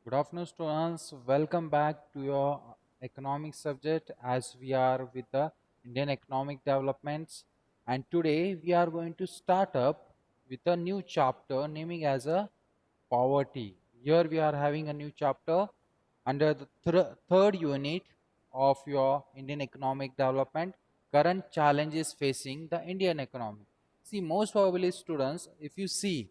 Good afternoon, students. Welcome back to your economic subject as we are with the Indian economic developments. And today we are going to start up with a new chapter naming as a poverty. Here we are having a new chapter under the third unit of your Indian economic development, current challenges facing the Indian economy. See, most probably students, if you see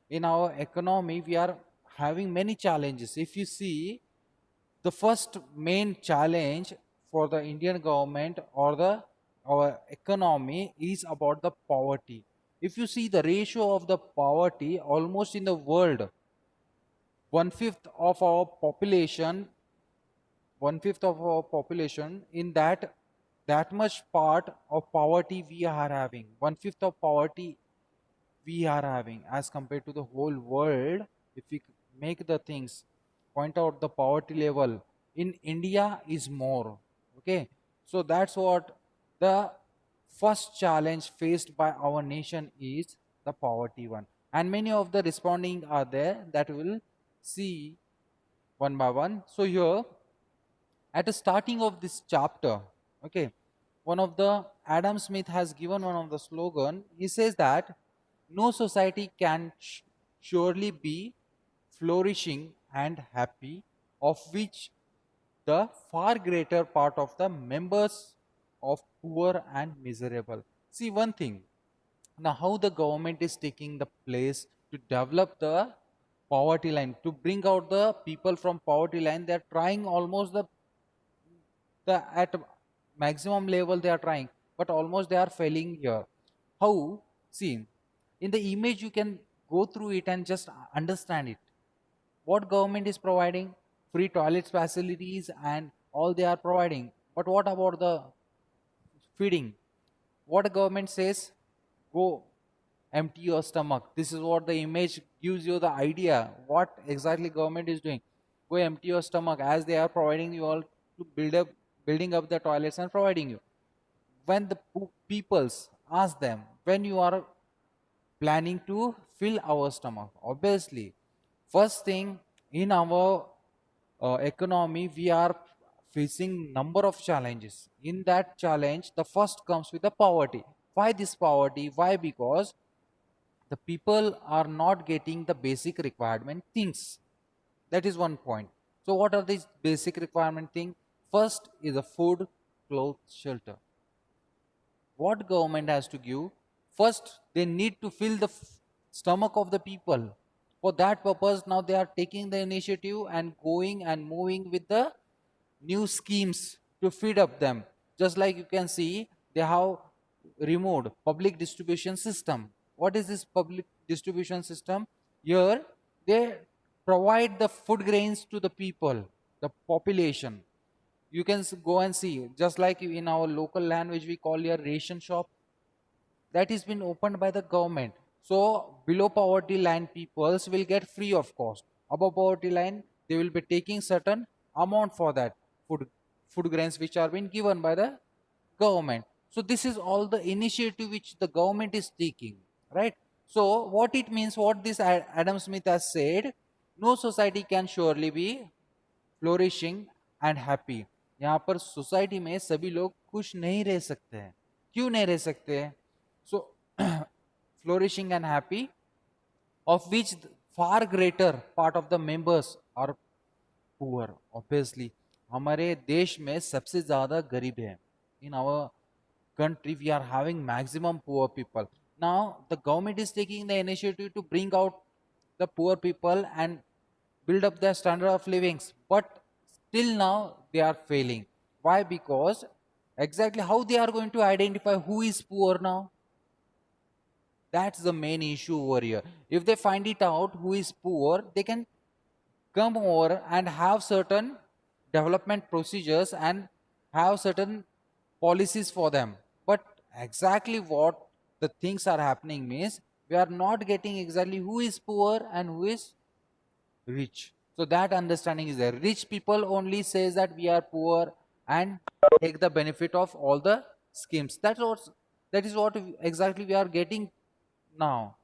in our economy we are having many challenges. If you see, the first main challenge for the Indian government or the our economy is about the poverty. If you see the ratio of the poverty almost in the world, one fifth of our population, one fifth of our population in that much part of poverty we are having, one fifth of poverty we are having as compared to the whole world. If we make the things point out, the poverty level in India is more. Okay, so that's what the first challenge faced by our nation is, the poverty one. And many of the responding are there that will see one by one. So here at the starting of this chapter, okay, one of the Adam Smith has given one of the slogan. He says that no society can surely be flourishing and happy, of which the far greater part of the members of poor and miserable. See one thing, now how the government is taking the place to develop the poverty line, to bring out the people from poverty line. They are trying almost the at maximum level they are trying, but almost they are failing here. How? See, in the image you can go through it and just understand it. What government is providing? Free toilets facilities and all they are providing. But what about the feeding? What the government says? Go empty your stomach. This is what the image gives you the idea what exactly government is doing. Go empty your stomach, as they are providing you all to building up the toilets and providing you. When the peoples ask them, when you are planning to fill our stomach, obviously first thing in our economy we are facing number of challenges. In that challenge, the first comes with the poverty. Why this poverty? Why? Because the people are not getting the basic requirement things. That is one point. So what are these basic requirement thing? First is the food, clothes, shelter. What government has to give? First they need to fill the stomach of the people. For that purpose, now they are taking the initiative and going and moving with the new schemes to feed up them. Just like you can see, they have removed public distribution system. What is this public distribution system? Here they provide the food grains to the people, the population. You can go and see, just like in our local language we call your ration shop, that is been opened by the government. So below poverty line peoples will get free of cost. Above poverty line, they will be taking certain amount for that food grains which are being given by the government. So this is all the initiative which the government is taking, right? So what it means, what this Adam Smith has said, no society can surely be flourishing and happy. यहाँ पर society में सभी लोग खुश नहीं रह सकते हैं. क्यों नहीं रह सकते हैं? So flourishing and happy, of which far greater part of the members are poor. Obviously हमारे देश में सबसे ज्यादा गरीब है. In our country we are having maximum poor people. Now the government is taking the initiative to bring out the poor people and build up their standard of livings, but still now they are failing. Why? Because exactly how they are going to identify who is poor now? That's the main issue over here. If they find it out who is poor, they can come over and have certain development procedures and have certain policies for them. But exactly what the things are happening means, we are not getting exactly who is poor and who is rich. So that understanding is there. Rich people only says that we are poor and take the benefit of all the schemes. That is what exactly we are getting now.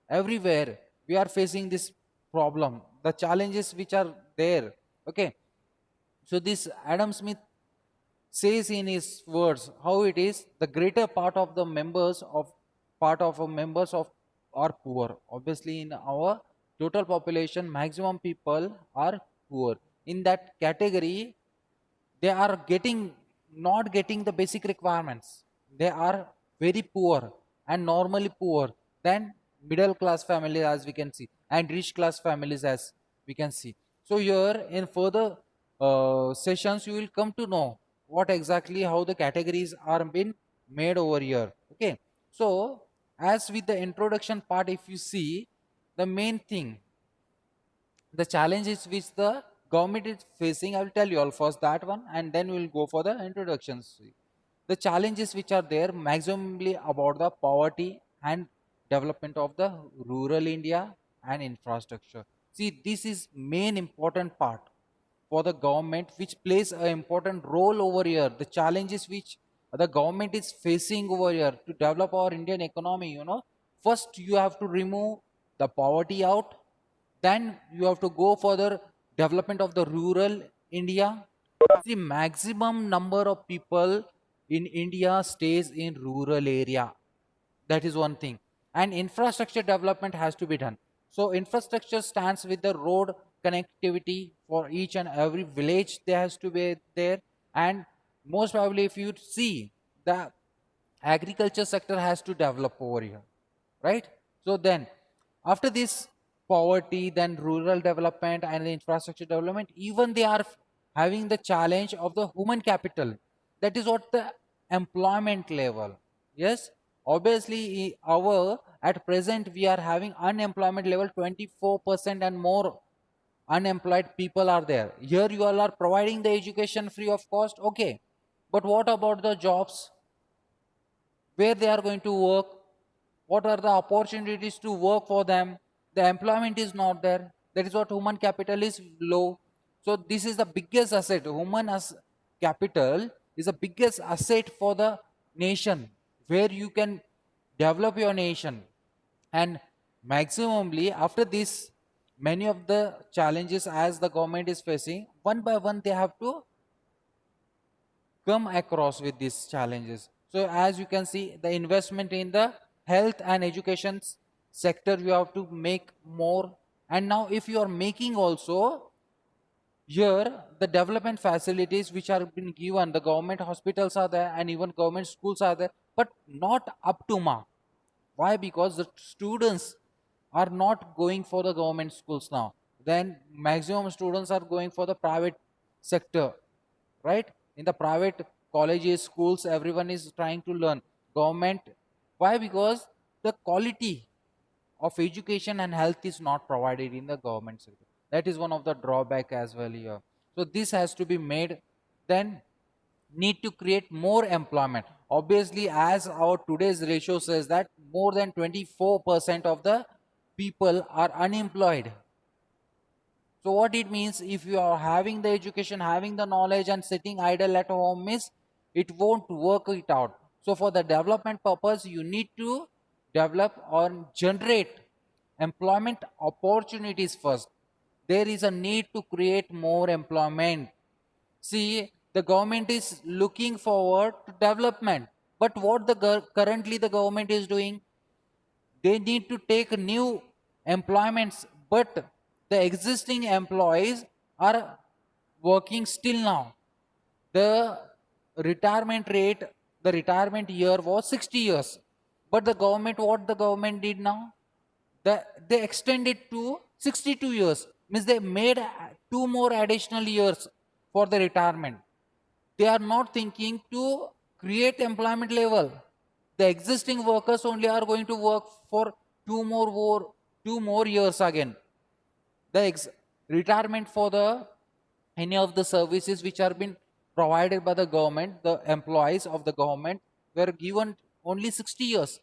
Everywhere we are facing this problem. the challenges which are there. Okay, so this Adam Smith says in his words how it is the greater part of the members of are poor. Obviously in our total population maximum people are poor. In that category they are getting not getting the basic requirements. They are very poor and normally poor than middle class families as we can see and rich class families as we can see. So here in further sessions you will come to know what exactly how the categories are being made over here. Okay, so as with the introduction part, if you see the main thing, the challenges which the government is facing, I will tell you all first that one and then we will go for the introductions. The challenges which are there maximally about the poverty and development of the rural India and infrastructure. See, this is main important part for the government which plays an important role over here. The challenges which the government is facing over here to develop our Indian economy, first you have to remove the poverty out, then you have to go for the development of the rural India. The maximum number of people in India stays in rural area. That is one thing. And infrastructure development has to be done. So infrastructure stands with the road connectivity for each and every village there has to be there. And most probably if you see the agriculture sector has to develop over here, right? So then after this poverty, then rural development and the infrastructure development, even they are having the challenge of the human capital. That is what the employment level. Yes, obviously our at present we are having unemployment level 24% and more unemployed people are there. Here you all are providing the education free of cost, okay, but what about the jobs? Where they are going to work? What are the opportunities to work for them? The employment is not there. That is what human capital is low. So this is the biggest asset. Human as capital is the biggest asset for the nation, where you can develop your nation. And maximally after this, many of the challenges as the government is facing, one by one they have to come across with these challenges. So as you can see, the investment in the health and education sector, you have to make more. And now if you are making also, here the development facilities which are been given, the government hospitals are there and even government schools are there, but not up to mark. Why? Because the students are not going for the government schools now. Then maximum students are going for the private sector, right? In the private colleges, schools, everyone is trying to learn. Government, why? Because the quality of education and health is not provided in the government sector. That is one of the drawback as well here. So this has to be made. Then need to create more employment. Obviously, as our today's ratio says that more than 24% of the people are unemployed. So what it means, if you are having the education, having the knowledge and sitting idle at home means it won't work it out. So for the development purpose, you need to develop or generate employment opportunities first. There is a need to create more employment. See, the government is looking forward to development, but what currently the government is doing, they need to take new employments, but the existing employees are working still now. The retirement rate, the retirement year was 60 years, but the government, what the government did now, they extended to 62 years, means they made two more additional years for the retirement. They are not thinking to create employment level. The existing workers only are going to work for two more years again. The retirement for the any of the services which are being provided by the government, the employees of the government were given only 60 years,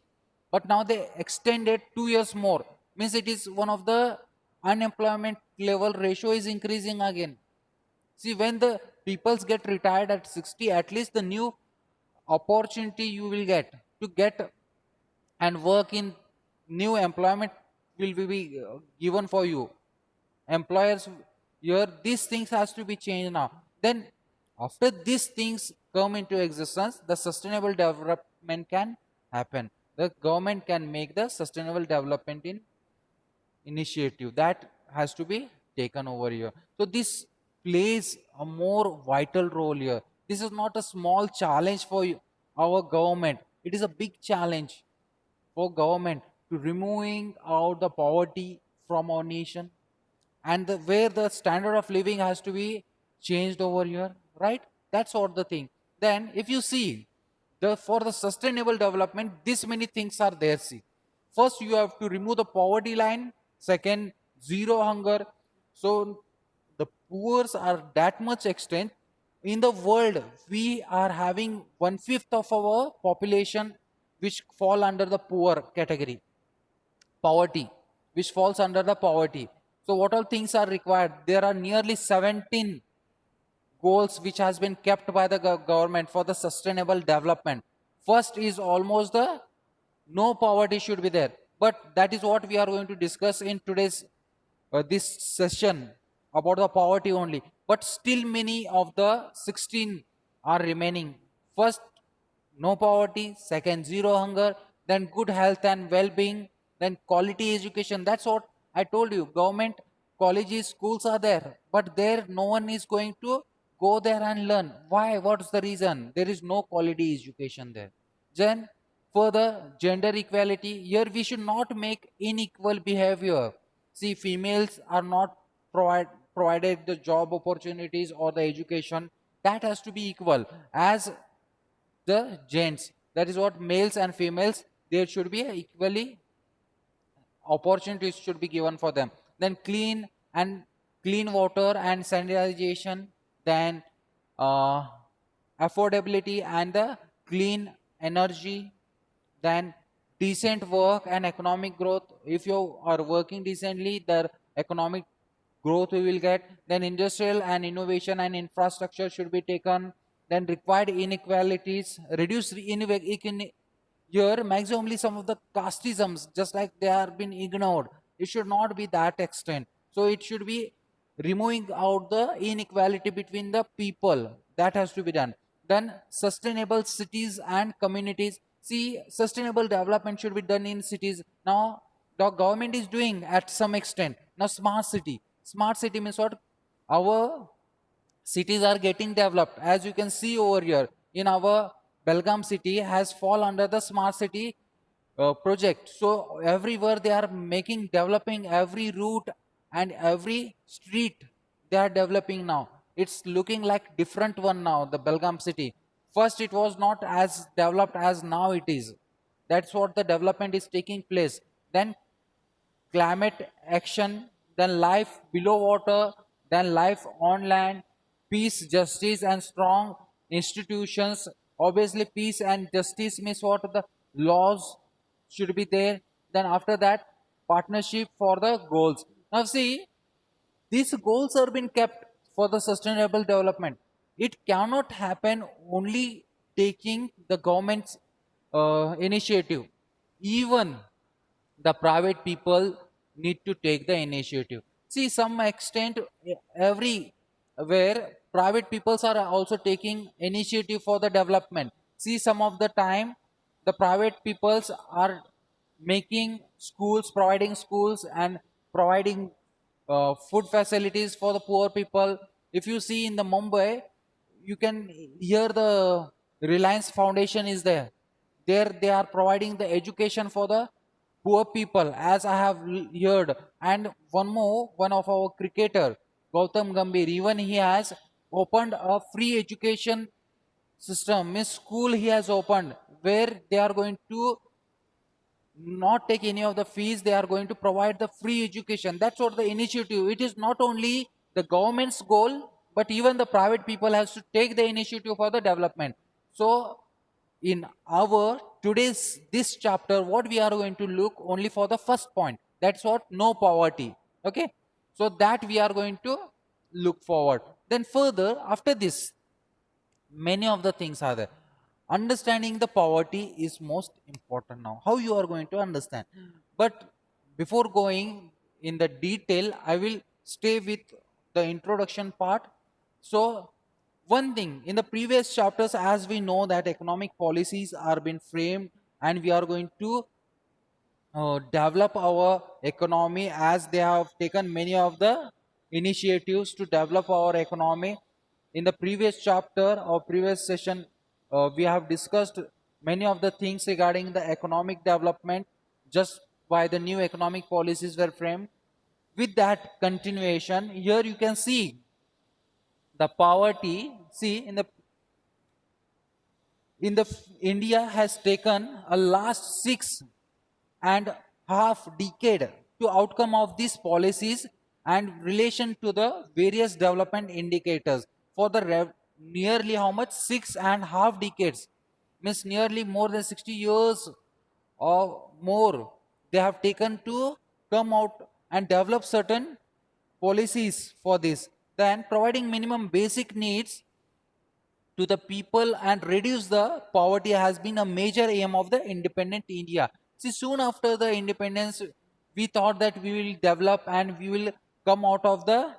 but now they extended 2 years more. Means it is one of the unemployment level ratio is increasing again. See, when the peoples get retired at 60, at least the new opportunity you will get to get and work in new employment will be given for you. employers here, these things has to be changed now. Then after these things come into existence, the sustainable development can happen. The government can make the sustainable development in initiative that has to be taken over here. So this plays a more vital role here. This is not a small challenge for our government. It is a big challenge for government to removing out the poverty from our nation, and where the standard of living has to be changed over here, right? That's what the thing. Then if you see, the for the sustainable development, this many things are there. See, first you have to remove the poverty line, second, zero hunger. So the poor are that much extent in the world. We are having one fifth of our population which fall under the poor category, poverty, which falls under the poverty. So what all things are required? There are nearly 17 goals which has been kept by the government for the sustainable development. First is almost the no poverty should be there, but that is what we are going to discuss in today's this session about the poverty only. But still many of the 16 are remaining. First, no poverty, second, zero hunger, then good health and well-being, then quality education. That's what I told you. Government colleges, schools are there, but there no one is going to go there and learn. Why? What's the reason? There is no quality education there. Then further, gender equality. Here we should not make unequal behavior. See, females are not provided the job opportunities or the education. That has to be equal as the gents. That is what males and females, there should be equally opportunities should be given for them. Then clean water and sanitization, then uh, affordability and the clean energy, then decent work and economic growth. If you are working decently, the economic growth we will get. Then industrial and innovation and infrastructure should be taken. Then required inequalities, reduce here maximally some of the casteisms, just like they are been ignored. It should not be that extent. So it should be removing out the inequality between the people. That has to be done. Then sustainable cities and communities. See, sustainable development should be done in cities. Now the government is doing at some extent. Now smart city means what? Our cities are getting developed. As you can see over here, in our Belgaum city has fall under the smart city project. So everywhere they are making, developing every route and every street. They are developing now. It's looking like different one now, the Belgaum city. First it was not as developed as now it is. That's what the development is taking place. Then climate action, then life below water, then life on land, peace, justice, and strong institutions. Obviously, peace and justice means what? The laws should be there. Then after that, partnership for the goals. Now see, these goals are being kept for the sustainable development. It cannot happen only taking the government's initiative. Even the private people need to take the initiative. See, some extent, everywhere private peoples are also taking initiative for the development. See, some of the time the private peoples are making schools, providing schools and providing food facilities for the poor people. If you see in the Mumbai, you can hear the Reliance Foundation is there. There they are providing the education for the poor people, as I have heard. And one more, one of our cricketer, Gautam Gambhir, even he has opened a free education system, means school he has opened, where they are going to not take any of the fees. They are going to provide the free education. That's what the initiative. It is not only the government's goal, but even the private people has to take the initiative for the development. So in our today's this chapter, what we are going to look only for the first point. That's what? No poverty. Okay, so that we are going to look forward. Then further after this, many of the things are there. Understanding the poverty is most important. Now how you are going to understand? But before going in the detail, I will stay with the introduction part. So one thing in the previous chapters, as we know that economic policies are being framed, and we are going to develop our economy, as they have taken many of the initiatives to develop our economy. In the previous chapter or previous session, we have discussed many of the things regarding the economic development just by the new economic policies were framed. With that continuation, here you can see the poverty. See, in the India has taken a last 6.5 decade to outcome of these policies and relation to the various development indicators for the nearly how much 6.5 decades, means nearly more than 60 years or more they have taken to come out and develop certain policies for this. Then providing minimum basic needs to the people and reduce the poverty has been a major aim of the independent India. See, soon after the independence, we thought that we will develop and we will come out of the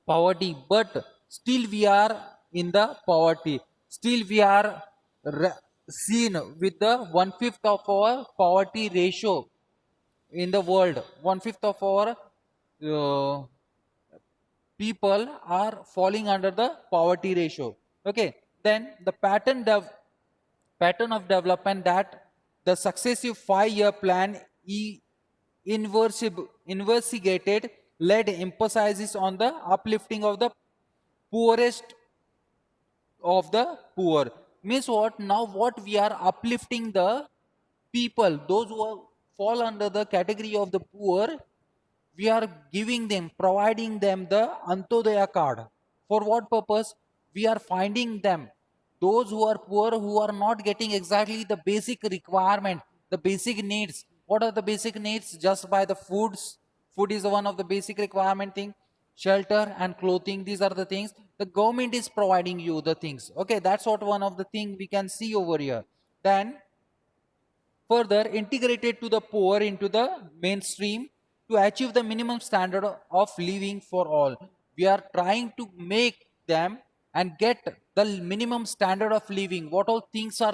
poverty, but still we are in the poverty. Still we are seen with the one fifth of our poverty ratio in the world. One fifth of our uh, people are falling under the poverty ratio. Okay, then the pattern of development that the successive 5-year plan investigated led emphasizes on the uplifting of the poorest of the poor. Means what? Now what we are uplifting the people, those who fall under the category of the poor, we are giving them, providing them the Antodaya card. For what purpose? We are finding them those who are poor, who are not getting exactly the basic requirement, the basic needs. What are the basic needs? Just by the foods. Food is one of the basic requirement thing. Shelter and clothing, these are the things the government is providing you the things. Okay, that's what one of the thing we can see over here. Then further integrated to the poor into the mainstream to achieve the minimum standard of living for all. We are trying to make them and get the minimum standard of living. What all things are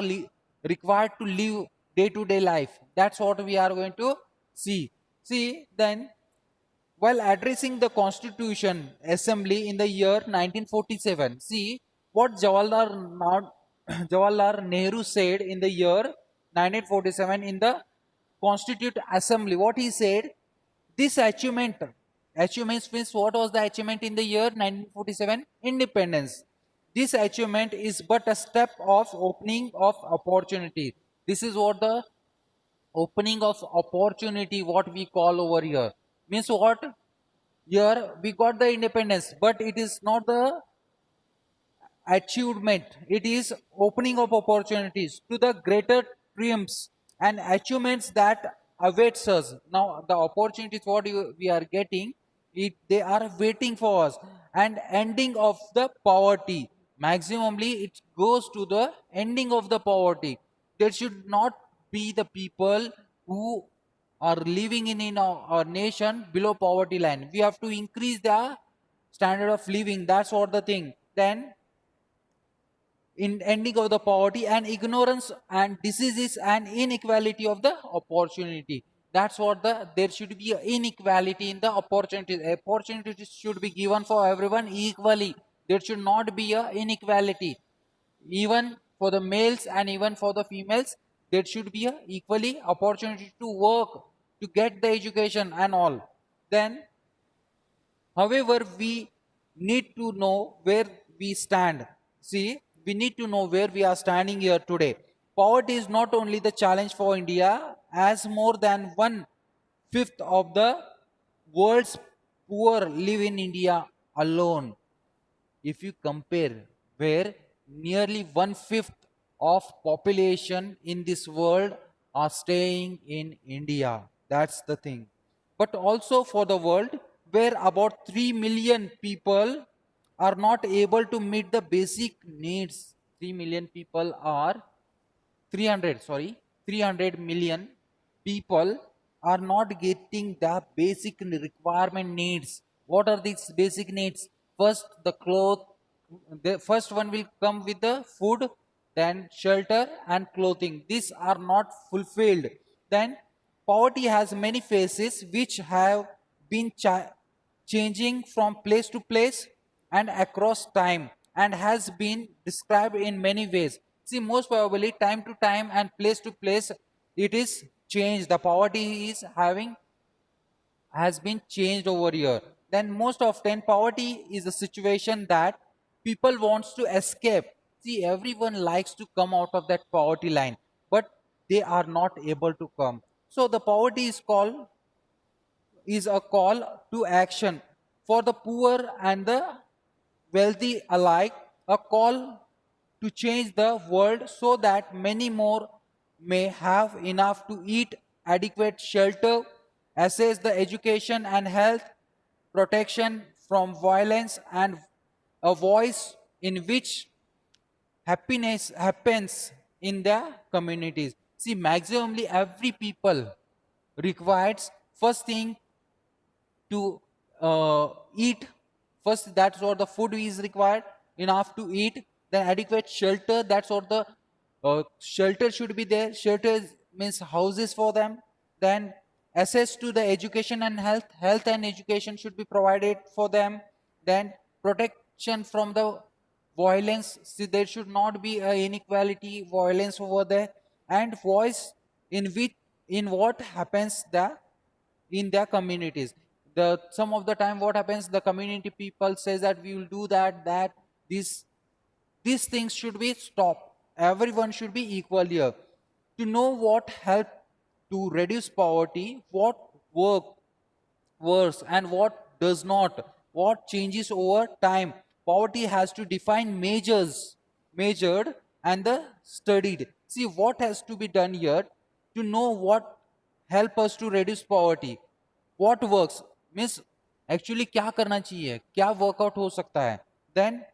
required to live day to day life. That's what we are going to see. See, then while addressing the Constitution Assembly in the year 1947, see what Jawaharlal Nehru said in the year 1947 in the Constitute Assembly. What he said, this achievement means what was the achievement in the year 1947? Independence. This achievement is but a step of opening of opportunity. This is what the opening of opportunity, what we call over here. Means what? Here we got the independence, but it is not the achievement. It is opening of opportunities to the greater triumphs and achievements that awaits us. Now the opportunities what we are getting, they are waiting for us. And ending of the poverty. Maximally it goes to the ending of the poverty. There should not be the people who are living in our nation below poverty line. We have to increase the standard of living. That's what the thing. Then in ending of the poverty and ignorance and diseases and inequality of the opportunity. That's what there should be a inequality in the opportunities. Opportunities should be given for everyone equally. There should not be a inequality. Even for the males and even for the females, there should be a equally opportunity to work, to get the education and all. Then however, we need to know where we stand. See, we need to know where we are standing here today. Poverty is not only the challenge for India, as more than one fifth of the world's poor live in India alone. If you compare, where nearly one fifth of population in this world are staying in India. That's the thing. But also for the world, where about 3 million people are not able to meet the basic needs. 3 million people are 300, sorry, 300 million people are not getting the basic requirement needs. What are these basic needs? First, the cloth. The first one will come with the food, then shelter and clothing. These are not fulfilled. Then poverty has many phases which have been changing from place to place and across time, and has been described in many ways. See, most probably time to time and place to place it is changed. The poverty is having has been changed over here. Then most often poverty is a situation that people wants to escape. See, everyone likes to come out of that poverty line, but they are not able to come. So the poverty is a call to action for the poor and the wealthy alike, a call to change the world so that many more may have enough to eat, adequate shelter, access the education and health, protection from violence, and a voice in which happiness happens in their communities. See, maximally every people requires first thing to eat. First, that's what the food is required enough to eat. Then adequate shelter, that's what the shelter should be there. Shelter means houses for them. Then access to the education and health and education should be provided for them. Then protection from the violence. See, there should not be a inequality violence over there. And voice in which in what happens in their communities. The some of the time what happens, the community people says that we will do that these things should be stopped. Everyone should be equal here. To know what help to reduce poverty, what work worse and what does not, what changes over time. Poverty has to define measured and the studied. See, what has to be done here to know what help us to reduce poverty. What works means actually क्या करना चाहिए, क्या workout हो सकता है. Then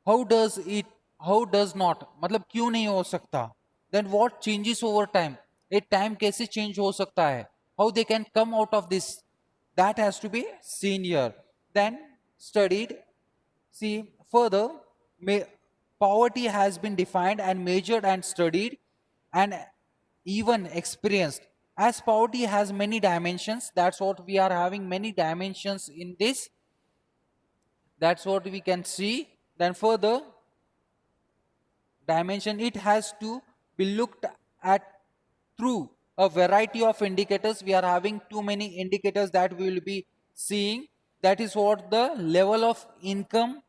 how does it, how does not, मतलब क्यों नहीं हो सकता. Then what changes over time, एक टाइम कैसे चेंज हो सकता है, how they can come out of this, that has to be seen here. Then studied. See, further, poverty has been defined and measured and studied and even experienced. As poverty has many dimensions, that's what we are having many dimensions in this. That's what we can see. Then further dimension, it has to be looked at through a variety of indicators. We are having too many indicators that we will be seeing. That is what the level of income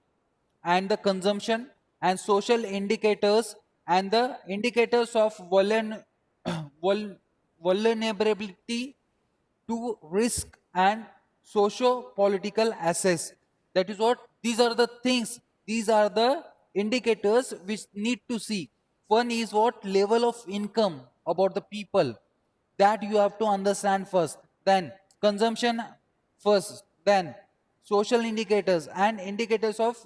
and the consumption and social indicators and the indicators of vulnerability to risk and socio-political access. That is what, these are the things, these are the indicators which need to see. One is what level of income about the people, that you have to understand first. Then consumption first, then social indicators and indicators of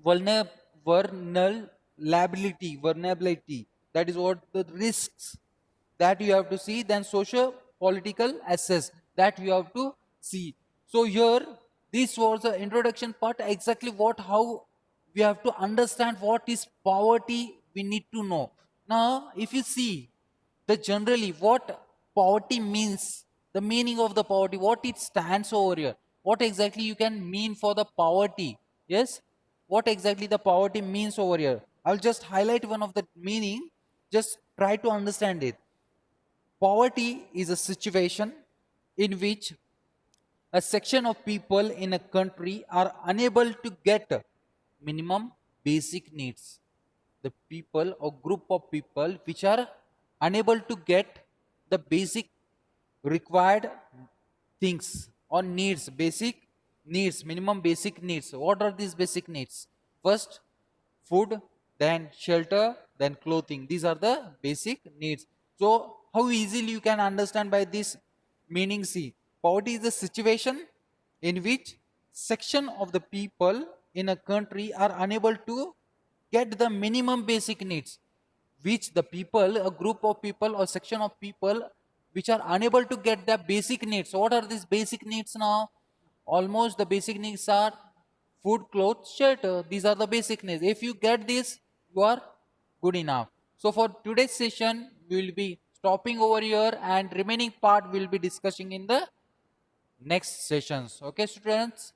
vulner- vulnerability. That is what the risks that you have to see. Then social political access that you have to see. So here, this was the introduction part. Exactly what, how we have to understand what is poverty. We need to know. Now, if you see the generally what poverty means, the meaning of the poverty, what it stands over here, what exactly you can mean for the poverty. Yes, what exactly the poverty means over here. I'll just highlight one of the meaning. Just try to understand it. Poverty is a situation in which a section of people in a country are unable to get minimum basic needs. The people or group of people which are unable to get the basic required things or needs, basic needs, minimum basic needs. What are these basic needs? First, food, then shelter, then clothing. These are the basic needs. So how easily you can understand by this meaning. See, poverty is a situation in which section of the people in a country are unable to get the minimum basic needs, which the people, a group of people or section of people which are unable to get their basic needs. So what are these basic needs now? Almost the basic needs are food, clothes, shelter. These are the basic needs. If you get this, you are good enough. So for today's session, we will be stopping over here, and remaining part we'll be discussing in the next sessions. Okay, students?